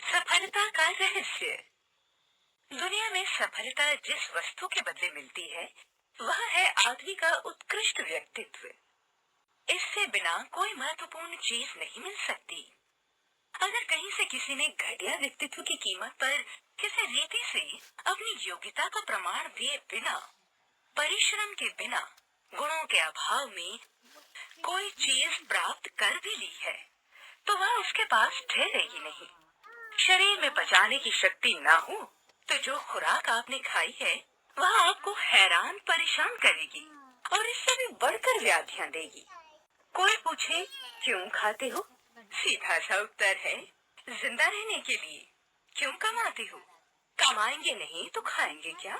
सफलता का रहस्य। दुनिया में सफलता जिस वस्तु के बदले मिलती है वह है आदमी का उत्कृष्ट व्यक्तित्व। इससे बिना कोई महत्वपूर्ण चीज नहीं मिल सकती। अगर कहीं से किसी ने घटिया व्यक्तित्व की कीमत पर किसी रीति से अपनी योग्यता का प्रमाण दिए बिना, परिश्रम के बिना, गुणों के अभाव में कोई चीज प्राप्त कर भी ली है तो वह उसके पास ठहरेगी नहीं। शरीर में पचाने की शक्ति ना हो तो जो खुराक आपने खाई है वह आपको हैरान परेशान करेगी और इससे भी बढ़कर व्याधियां देगी। कोई पूछे क्यों खाते हो, सीधा सा उत्तर है जिंदा रहने के लिए। क्यों कमाते हो, कमाएंगे नहीं तो खाएंगे क्या,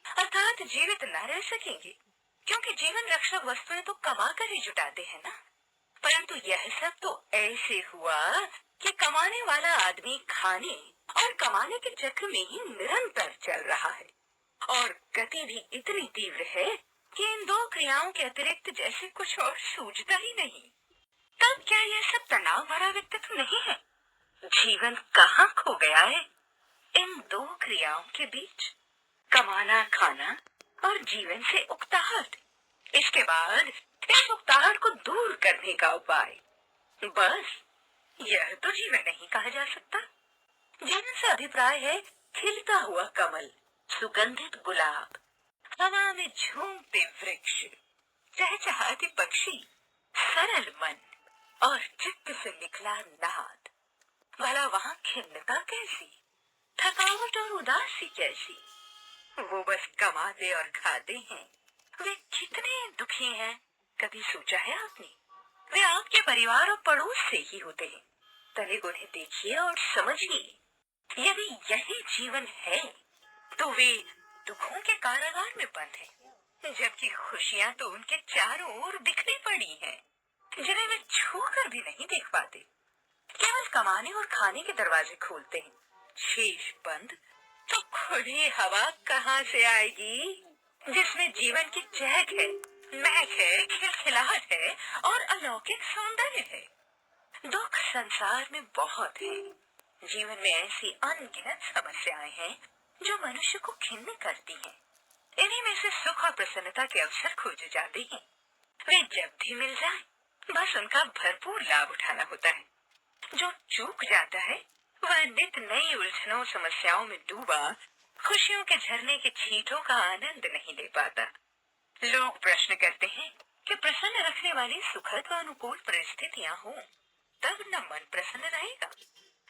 अर्थात जीवित न रह सकेंगे क्योंकि जीवन रक्षक वस्तुएं तो कमा कर ही जुटाते हैं ना। परंतु यह सब तो ऐसे हुआ कि कमाने वाला आदमी खाने और कमाने के चक्र में ही निरंतर चल रहा है और गति भी इतनी तीव्र है कि इन दो क्रियाओं के अतिरिक्त जैसे कुछ और सूझता ही नहीं। तब क्या यह सब तनाव भरा व्यक्तित्व नहीं है? जीवन कहाँ खो गया है इन दो क्रियाओं के बीच, कमाना खाना और जीवन से उकताहट। इसके बाद इस उकताहट को दूर करने का उपाय, बस यह तो जीवन नहीं कहा जा सकता। जीवन से अभिप्राय है खिलता हुआ कमल, सुगंधित गुलाब, हवा में झूमते वृक्ष, चहचहाते पक्षी, सरल मन और चित्त से निकला नाद। भला वहाँ खिन्नता कैसी, थकावट और उदासी कैसी? वो बस कमाते और खाते हैं। वे कितने दुखी हैं, कभी सोचा है आपने? वे आपके परिवार और पड़ोस से ही होते हैं। तनिक उन्हें देखिए और समझिए। यदि यही जीवन है तो वे दुखों के कारागार में बंद हैं, जबकि खुशियां तो उनके चारों ओर बिखरी पड़ी हैं, जिन्हें वे छू कर भी नहीं देख पाते। केवल कमाने और खाने के दरवाजे खोलते हैं, शेष बंद। तो खुली हवा कहाँ से आएगी जिसमें जीवन की चहक है, महक है, खिलखिलाहट है और अलौकिक सौंदर्य है? दुख संसार में बहुत है। जीवन में ऐसी अनगिनत समस्याएं हैं जो मनुष्य को खिन्न करती हैं। इन्हीं में से सुख और प्रसन्नता के अवसर खोजे जाते हैं। वे जब भी मिल जाए बस उनका भरपूर लाभ उठाना होता है। जो चूक जाता है वह नित नई उलझनों समस्याओं में डूबा खुशियों के झरने के छींटों का आनंद नहीं ले पाता। लोग प्रश्न करते हैं कि प्रसन्न रखने वाली सुखद व अनुकूल परिस्थितियां हो तब न मन प्रसन्न रहेगा।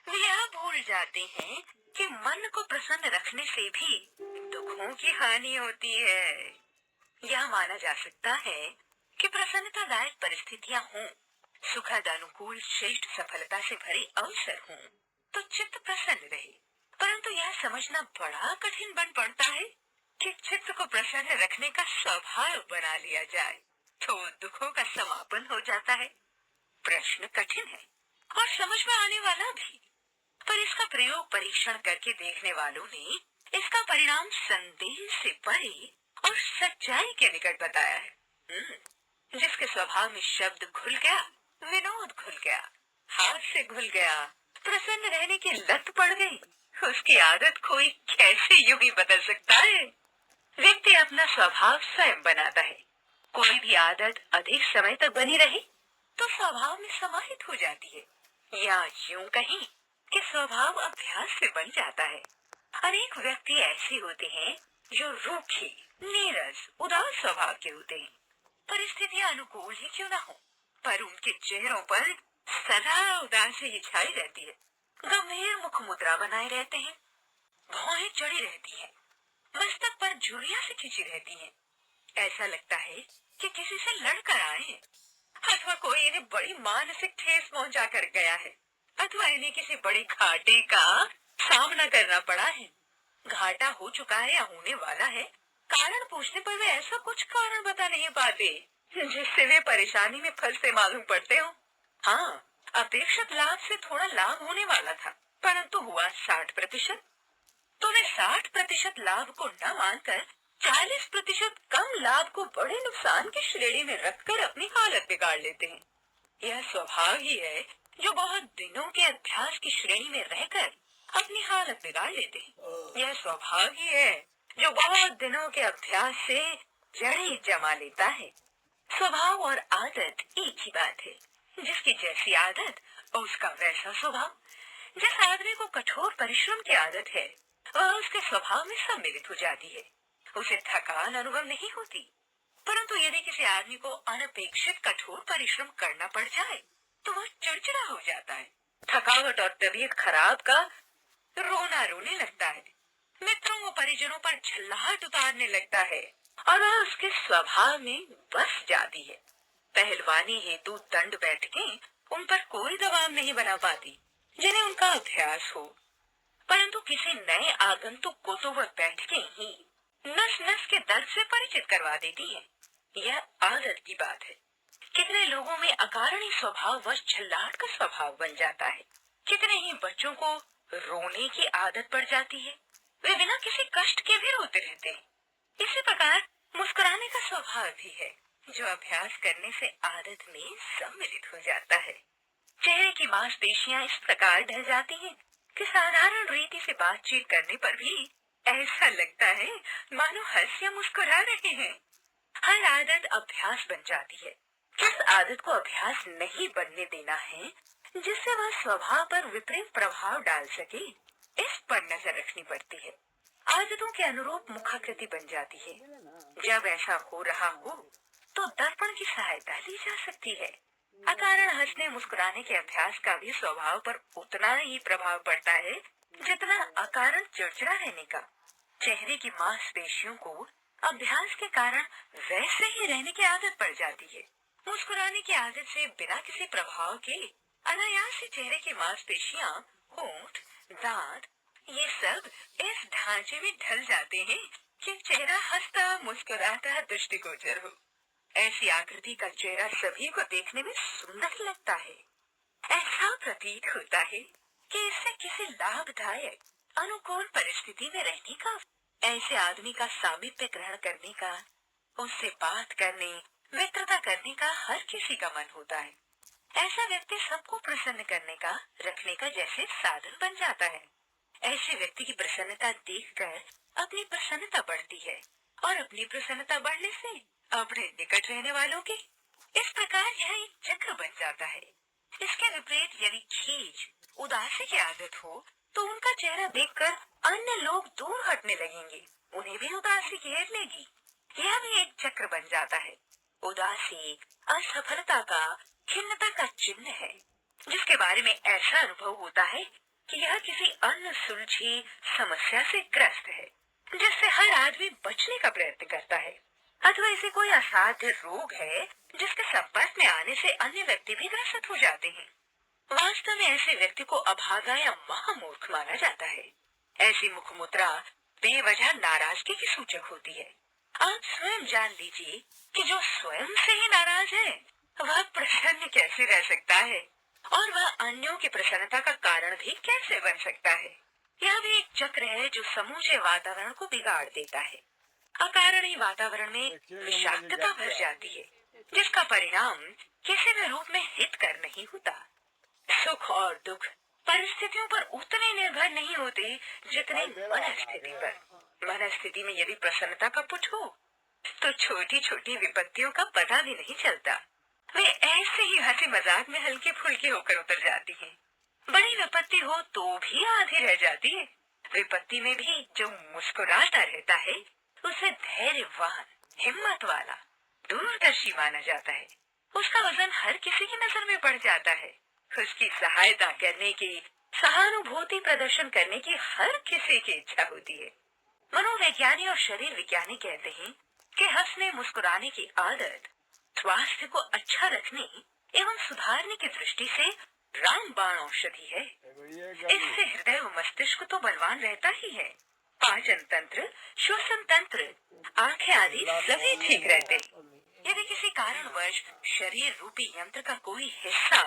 वे यह भूल जाते हैं कि मन को प्रसन्न रखने से भी दुखों की हानि होती है। यह माना जा सकता है कि प्रसन्नतादायक परिस्थितियां हों, सुखद अनुकूल श्रेष्ठ सफलता से भरे अवसर हों तो चित्त प्रसन्न रहे। परंतु यह समझना बड़ा कठिन बन पड़ता है कि चित्त को प्रसन्न रखने का स्वभाव बना लिया जाए तो दुखों का समापन हो जाता है। प्रश्न कठिन है और समझ में आने वाला भी, पर इसका प्रयोग परीक्षण करके देखने वालों ने इसका परिणाम संदेह से परे और सच्चाई के निकट बताया है। जिसके स्वभाव में शब्द घुल गया, विनोद घुल गया, हास्य घुल गया, प्रसन्न रहने की लत पड़ गई, उसकी आदत कोई कैसे यूं ही बदल सकता है? व्यक्ति अपना स्वभाव स्वयं बनाता है। कोई भी आदत अधिक समय तक बनी रहे तो स्वभाव में समाहित हो जाती है, या यूं कहें कि स्वभाव अभ्यास से बन जाता है। अनेक व्यक्ति ऐसे होते हैं जो रूखे, नीरस, उदास स्वभाव के होते हैं। परिस्थितियां अनुकूल ही क्यों न हो, पर उनके चेहरों पर सदा उदासी ही छाई रहती है। गंभीर मुख मुद्रा बनाए रहते हैं, भौहें चढ़ी रहती है, मस्तक पर झुर्रियां से खिंची रहती हैं। ऐसा लगता है कि किसी से लड़कर आए हैं, अथवा कोई इन्हें बड़ी मानसिक ठेस पहुंचा कर गया है, अथवा इन्हें किसी बड़े घाटे का सामना करना पड़ा है। घाटा हो चुका है या होने वाला है, कारण पूछने पर वे ऐसा कुछ कारण बता नहीं पाते जिससे वे परेशानी में फंसते मालूम पड़ते हो। हाँ, अपेक्षित लाभ से थोड़ा लाभ होने वाला था, परंतु हुआ 60%। तो वे 60% लाभ को न मानकर 40% कम लाभ को बड़े नुकसान की श्रेणी में रखकर अपनी हालत बिगाड़ लेते हैं। यह स्वभाव ही है जो बहुत दिनों के अभ्यास की श्रेणी में रहकर अपनी हालत बिगाड़ लेते हैं। यह स्वभाव ही है जो बहुत दिनों के अभ्यास से जड़ें जमा लेता है। स्वभाव और आदत एक ही बात है। जिसकी जैसी आदत उसका वैसा स्वभाव। जिस आदमी को कठोर परिश्रम की आदत है वह उसके स्वभाव में सम्मिलित हो जाती है। उसे थकान अनुभव नहीं होती। परंतु यदि किसी आदमी को अनपेक्षित कठोर परिश्रम करना पड़ जाए तो वह चिड़चिड़ा हो जाता है। थकावट और तबीयत खराब का रोना रोने लगता है। मित्रों व परिजनों पर झल्लाहट उतारने लगता है और वह उसके स्वभाव में बस जाती है। पहलवानी हेतु दंड बैठकें उन पर कोई दबाव नहीं बना पाती जिन्हें उनका अभ्यास हो। परंतु किसी नए आगंतुक को तो वह बैठकें ही नस नस के दर्द से परिचित करवा देती है। यह आदत की बात है। कितने लोगों में अकारणीय स्वभाव व झल्लाहट का स्वभाव बन जाता है। कितने ही बच्चों को रोने की आदत पड़ जाती है। वे बिना किसी कष्ट के भी रोते रहते हैं। इसी प्रकार मुस्कुराने का स्वभाव भी है जो अभ्यास करने से आदत में सम्मिलित हो जाता है। चेहरे की मांसपेशियां इस प्रकार ढल जाती हैं कि साधारण रीति से बातचीत करने पर भी ऐसा लगता है मानो हंस या मुस्कुरा रहे हैं। हर आदत अभ्यास बन जाती है। किस आदत को अभ्यास नहीं बनने देना है जिससे वह स्वभाव पर विपरीत प्रभाव डाल सके, इस पर नजर रखनी पड़ती है। आदतों के अनुरूप मुखाकृति बन जाती है। जब ऐसा हो रहा हो तो दर्पण की सहायता ली जा सकती है। अकारण हंसने मुस्कुराने के अभ्यास का भी स्वभाव पर उतना ही प्रभाव पड़ता है जितना अकारण चिड़चिड़ा रहने का। चेहरे की मांसपेशियों को अभ्यास के कारण वैसे ही रहने की आदत पड़ जाती है। मुस्कुराने की आदत से बिना किसी प्रभाव के अनायास ही चेहरे की मांसपेशियां, होंठ, दांत, ये सब इस ढांचे में ढल जाते हैं कि चेहरा हंसता मुस्कुराता दृष्टिगोचर हो। ऐसी आकृति का चेहरा सभी को देखने में सुंदर लगता है। ऐसा प्रतीत होता है कि इससे किसी लाभदायक अनुकूल परिस्थिति में रहने का, ऐसे आदमी का सामीप्य ग्रहण करने का, उससे बात करने, मित्रता करने का हर किसी का मन होता है। ऐसा व्यक्ति सबको प्रसन्न करने का, रखने का जैसे साधन बन जाता है। ऐसे व्यक्ति की प्रसन्नता देखकर अपनी प्रसन्नता बढ़ती है और अपनी प्रसन्नता बढ़ने से अपने निकट रहने वालों की। इस प्रकार यह एक चक्र बन जाता है। इसके विपरीत यदि खीज, उदासी की आदत हो तो उनका चेहरा देखकर अन्य लोग दूर हटने लगेंगे, उन्हें भी उदासी घेर लेगी। यह भी एक चक्र बन जाता है। उदासी असफलता का, खिन्नता का चिन्ह है, जिसके बारे में ऐसा अनुभव होता है कि यह किसी अन्य सुलझी समस्या से ग्रस्त है जिससे हर आदमी बचने का प्रयत्न करता है, अथवा इसे कोई असाध्य रोग है जिसके संपर्क में आने से अन्य व्यक्ति भी ग्रसित हो जाते हैं। वास्तव में ऐसे व्यक्ति को अभागा या महामूर्ख माना जाता है। ऐसी मुख मुद्रा बेवजह नाराजगी की सूचक होती है। आप स्वयं जान लीजिए कि जो स्वयं से ही नाराज है वह प्रसन्न कैसे रह सकता है और वह अन्यों की प्रसन्नता का कारण भी कैसे बन सकता है। यह भी एक चक्र है जो समूचे वातावरण को बिगाड़ देता है। अकारण वातावरण में विषाक्तता भर जाती है जिसका परिणाम किसी भी रूप में हितकर नहीं होता। सुख और दुख परिस्थितियों पर उतने निर्भर नहीं होते जितने मनस्थिति पर। मनस्थिति में यदि प्रसन्नता का पुट हो तो छोटी छोटी विपत्तियों का पता भी नहीं चलता। वे ऐसे ही हंसी मजाक में हल्के फुल्के होकर उतर जाती हैं। बड़ी विपत्ति हो तो भी आधी रह जाती है। विपत्ति में भी जो मुस्कुराता रहता है उसे धैर्यवान, हिम्मत वाला, दूरदर्शी माना जाता है। उसका वजन हर किसी की नजर में पड़ जाता है। उसकी सहायता करने की, सहानुभूति प्रदर्शन करने की हर किसी की इच्छा होती है। मनोवैज्ञानिक और शरीर विज्ञानी कहते हैं कि हंसने मुस्कुराने की आदत स्वास्थ्य को अच्छा रखने एवं सुधारने की दृष्टि से रामबाण औषधि है। इससे हृदय और मस्तिष्क तो बलवान रहता ही है, पाचन तंत्र, श्वसन तंत्र, आंखें आदि सभी ठीक रहते। यदि किसी कारणवश शरीर रूपी यंत्र का कोई हिस्सा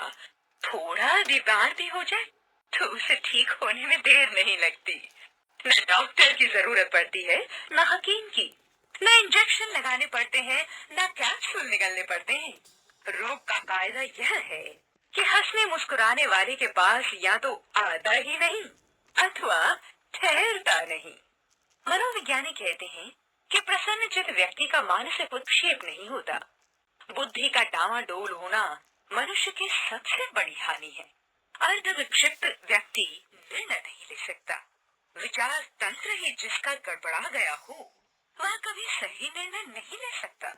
थोड़ा बीमार भी हो जाए तो उसे ठीक होने में देर नहीं लगती। न डॉक्टर की जरूरत पड़ती है, न हकीम की। न इंजेक्शन लगाने पड़ते हैं, न कैप्सूल निकलने पड़ते हैं। रोग का कायदा यह है कि हंसने मुस्कुराने वाले के पास या तो आधा ही नहीं, अथवा ठहरता नहीं। मनोविज्ञानी कहते हैं कि प्रसन्नचित्त व्यक्ति का मानसिक उत्क्षेप नहीं होता। बुद्धि का डामाडोल होना मनुष्य की सबसे बड़ी हानि है। अर्धविक्षिप्त व्यक्ति निर्णय नहीं ले सकता। विचार तंत्र ही जिसका गड़बड़ा गया हो वह कभी सही निर्णय नहीं ले सकता।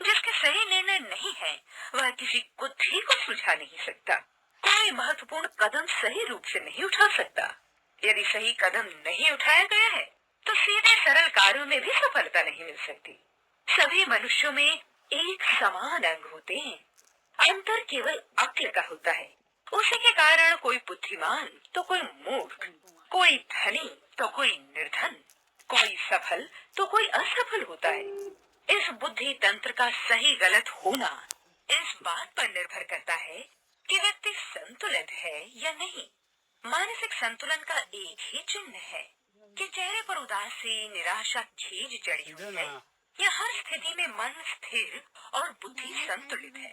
जिसके सही निर्णय नहीं है वह किसी बुद्धि को सुलझा नहीं सकता। कोई महत्वपूर्ण कदम सही रूप से नहीं उठा सकता। यदि सही कदम नहीं उठाया गया है तो सीधे सरल कार्यों में भी सफलता नहीं मिल सकती। सभी मनुष्यों में एक समान अंग होते हैं, अंतर केवल अक्ल का होता है। उसी के कारण कोई बुद्धिमान तो कोई मूर्ख, कोई धनी तो कोई निर्धन, कोई सफल तो कोई असफल होता है। इस बुद्धि तंत्र का सही गलत होना इस बात पर निर्भर करता है कि व्यक्ति संतुलित है या नहीं। मानसिक संतुलन का एक ही चिन्ह है कि चेहरे पर उदासी, निराशा, खीज चढ़ी हुई है या हर स्थिति में मन स्थिर और बुद्धि संतुलित है।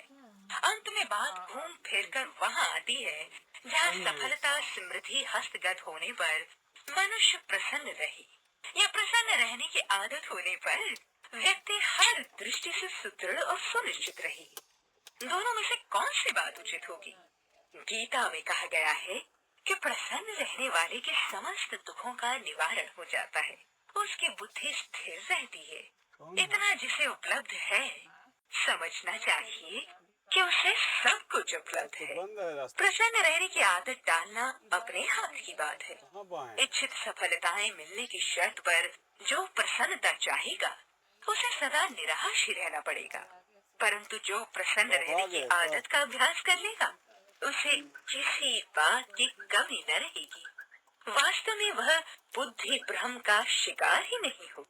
अंत में बात घूम फिर कर वहाँ आती है जहाँ सफलता, समृद्धि हस्तगत होने पर मनुष्य प्रसन्न रहे या प्रसन्न रहने की आदत होने पर व्यक्ति हर दृष्टि से सुदृढ़ और सुनिश्चित रहे। दोनों में से कौन सी बात उचित होगी? गीता में कहा गया है कि प्रसन्न रहने वाले के समस्त दुखों का निवारण हो जाता है, उसकी बुद्धि स्थिर रहती है। इतना जिसे उपलब्ध है समझना चाहिए कि उसे सब कुछ उपलब्ध है। प्रसन्न रहने की आदत डालना अपने हाथ की बात है। इच्छित सफलताएं मिलने की शर्त पर जो प्रसन्नता चाहेगा उसे सदा निराश ही रहना पड़ेगा, परंतु जो प्रसन्न रहने की आदत का अभ्यास कर लेगा उसे किसी बात की कमी न रहेगी। वास्तव में वह बुद्धि भ्रम का शिकार ही नहीं हो।